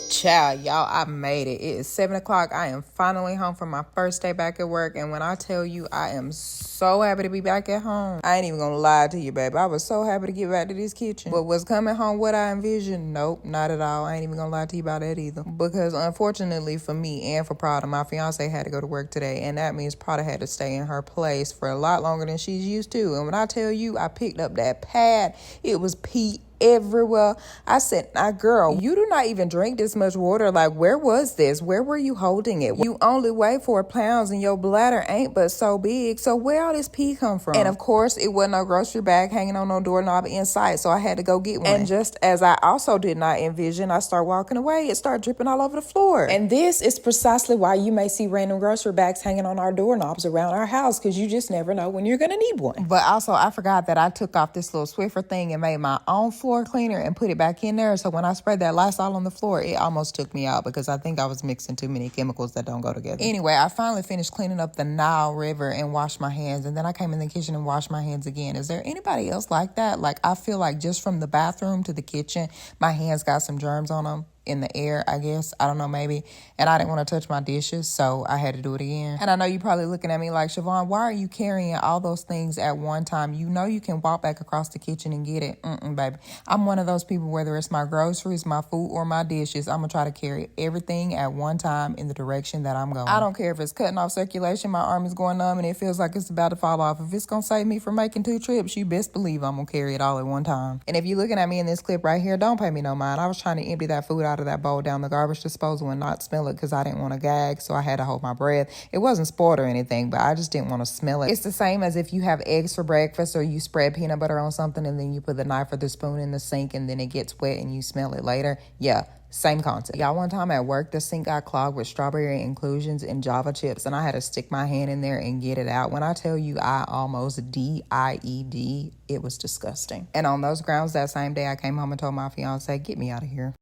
Child, y'all, I made it. It is 7 o'clock. I am finally home from my first day back at work. And when I tell you I am so happy to be back at home, I ain't even gonna lie to you, baby. I was so happy to get back to this kitchen. But was coming home what I envisioned? Nope, not at all. I ain't even gonna lie to you about that either. Because unfortunately for me and for Prada, my fiance had to go to work today. And that means Prada had to stay in her place for a lot longer than she's used to. And when I tell you I picked up that pad, it was pee everywhere. I said, nah, girl, you do not even drink this much water. Like, where was this? Where were you holding it? You only weigh 4 pounds and your bladder ain't but so big. So where all this pee come from? And of course, it wasn't no grocery bag hanging on no doorknob in sight. So I had to go get one. And just as I also did not envision, I start walking away. It started dripping all over the floor. And this is precisely why you may see random grocery bags hanging on our doorknobs around our house, because you just never know when you're going to need one. But also, I forgot that I took off this little Swiffer thing and made my own floor cleaner and put it back in there. So when I sprayed that Lysol on the floor, it almost took me out because I think I was mixing too many chemicals that don't go together. Anyway, I finally finished cleaning up the Nile River and washed my hands, and then I came in the kitchen and washed my hands again. Is there anybody else like that? Like, I feel like just from the bathroom to the kitchen, my hands got some germs on them. In the air, I guess. I don't know, maybe. And I didn't want to touch my dishes, so I had to do it again. And I know you're probably looking at me like, Siobhan, why are you carrying all those things at one time? You know you can walk back across the kitchen and get it. Baby. I'm one of those people, whether it's my groceries, my food, or my dishes, I'm going to try to carry everything at one time in the direction that I'm going. I don't care if it's cutting off circulation, my arm is going numb, and it feels like it's about to fall off. If it's going to save me from making 2 trips, you best believe I'm going to carry it all at one time. And if you're looking at me in this clip right here, don't pay me no mind. I was trying to empty that food out of that bowl down the garbage disposal and not smell it because I didn't want to gag, so I had to hold my breath. It wasn't spoiled or anything, but I just didn't want to smell it. It's the same as if you have eggs for breakfast or you spread peanut butter on something and then you put the knife or the spoon in the sink and then it gets wet and you smell it later. Yeah, same concept. Y'all, one time at work, the sink got clogged with strawberry inclusions and Java chips, and I had to stick my hand in there and get it out. When I tell you I almost died, it was disgusting. And on those grounds, that same day, I came home and told my fiance, get me out of here.